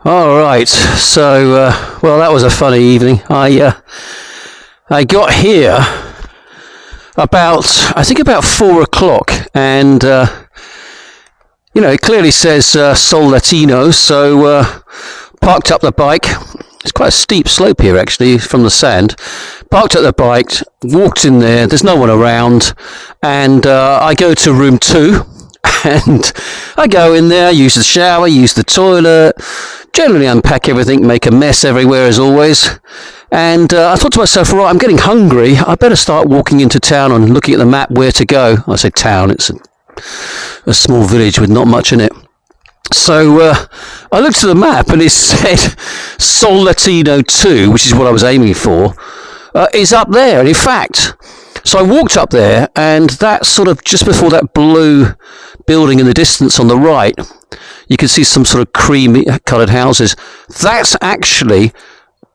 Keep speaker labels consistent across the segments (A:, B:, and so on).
A: All right. So, well, that was a funny evening. I got here about 4 o'clock, and it clearly says Sol Latino. So, parked up the bike. It's quite a steep slope here, actually, from the sand. Parked up the bike, walked in there. There's no one around, and I go to room 2. And I go in there, use the shower, use the toilet, generally unpack everything, make a mess everywhere as always. And I thought to myself, right, I'm getting hungry. I better start walking into town and looking at the map where to go. I say town, it's a small village with not much in it. So I looked at the map and it said Sol Latino 2, which is what I was aiming for, is up there. And in fact, so I walked up there, and that sort of just before that blue building in the distance on the right, you can see some sort of creamy coloured houses. That's actually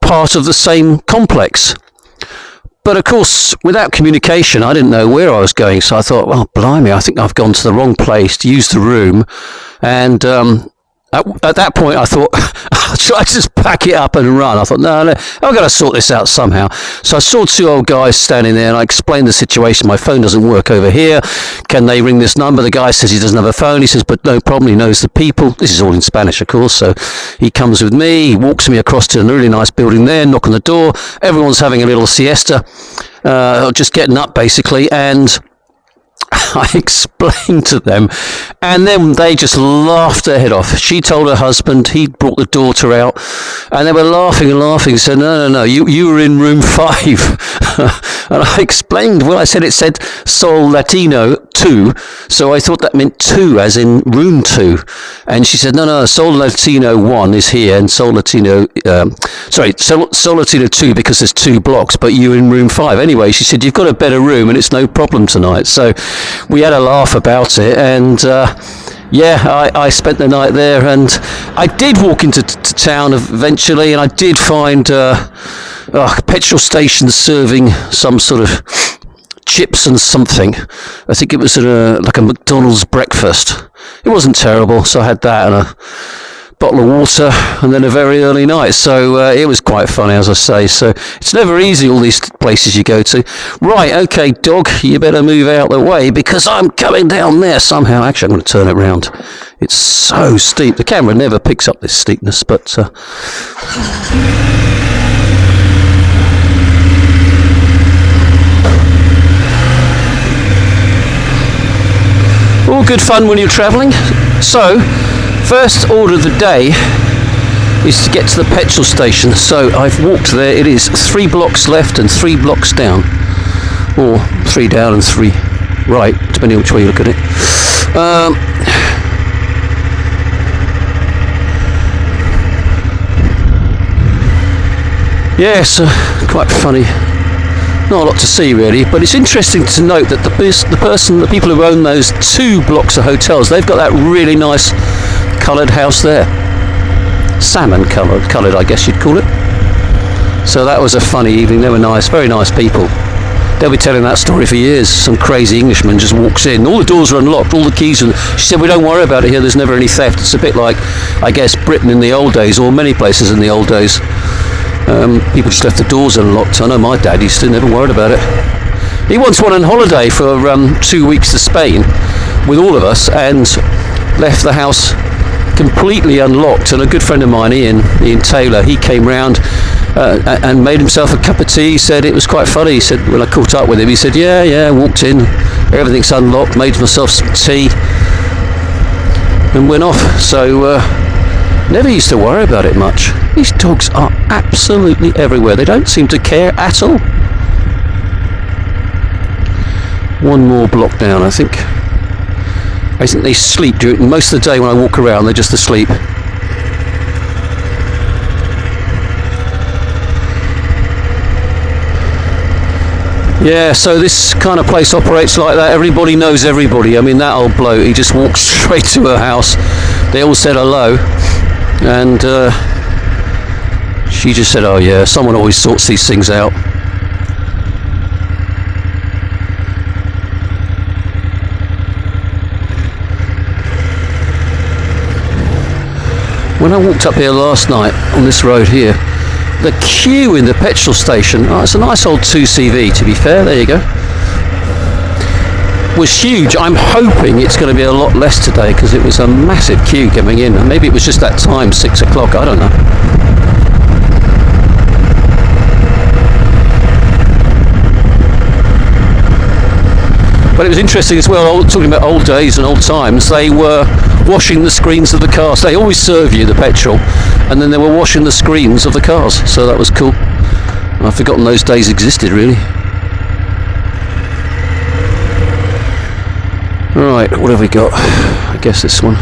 A: part of the same complex. But of course, without communication, I didn't know where I was going. So I thought, well, blimey, I think I've gone to the wrong place to use the room. And at that point, I thought, should I just pack it up and run? I thought, no, I've got to sort this out somehow. So I saw 2 old guys standing there, and I explained the situation. My phone doesn't work over here. Can they ring this number? The guy says he doesn't have a phone. He says, but no problem. He knows the people. This is all in Spanish, of course. So he comes with me. He walks me across to a really nice building there, knock on the door. Everyone's having a little siesta, just getting up, basically. And I explained to them, and then they just laughed their head off. She told her husband, he brought the daughter out, and they were laughing and laughing, said, no, you were in room 5. And I explained, well, I said it said Sol Latino 2, so I thought that meant 2, as in room 2. And she said, no, Sol Latino 1 is here, and Sol Latino 2, because there's 2 blocks, but you're in room 5. Anyway, she said, you've got a better room, and it's no problem tonight. So we had a laugh about it, and I spent the night there, and I did walk into town eventually, and I did find petrol stations serving some sort of chips and something. I think it was like a McDonald's breakfast. It wasn't terrible, so I had that and a bottle of water, and then a very early night. So it was quite funny, as I say. So it's never easy, all these places you go to. Right, okay, dog, you better move out the way, because I'm coming down there somehow. Actually, I'm going to turn it round. It's so steep. The camera never picks up this steepness, but all good fun when you're travelling. So first order of the day is to get to the petrol station. So I've walked there. It is 3 blocks left and 3 blocks down, or 3 down and 3 right, depending on which way you look at it. Yes, quite funny. Not a lot to see really, but it's interesting to note that the people who own those 2 blocks of hotels, they've got that really nice coloured house there. Salmon coloured, I guess you'd call it. So that was a funny evening. They were nice, very nice people. They'll be telling that story for years. Some crazy Englishman just walks in. All the doors are unlocked, all the keys are... She said, we don't worry about it here, there's never any theft. It's a bit like, I guess, Britain in the old days, or many places in the old days. People just left the doors unlocked. I know my dad used to, never worried about it. He once went on holiday for 2 weeks to Spain with all of us, and left the house completely unlocked. And a good friend of mine, Ian Taylor, he came round and made himself a cup of tea. He said it was quite funny. He said, when I caught up with him, he said, yeah, walked in, everything's unlocked, made myself some tea, and went off. So never used to worry about it much. These dogs are absolutely everywhere. They don't seem to care at all. 1 more block down, I think. I think they sleep during most of the day. When I walk around, they're just asleep. Yeah, so this kind of place operates like that. Everybody knows everybody. I mean, that old bloke, he just walked straight to her house. They all said hello, and she just said, oh yeah, someone always sorts these things out. When I walked up here last night on this road here, the queue in the petrol station, it's a nice old 2CV to be fair, there you go, was huge. I'm hoping it's going to be a lot less today because it was a massive queue coming in, and maybe it was just that time, 6 o'clock, I don't know. But it was interesting as well, talking about old days and old times, they were washing the screens of the cars. They always serve you the petrol, and then they were washing the screens of the cars, so that was cool. I've forgotten those days existed, really. Right, what have we got? I guess this one.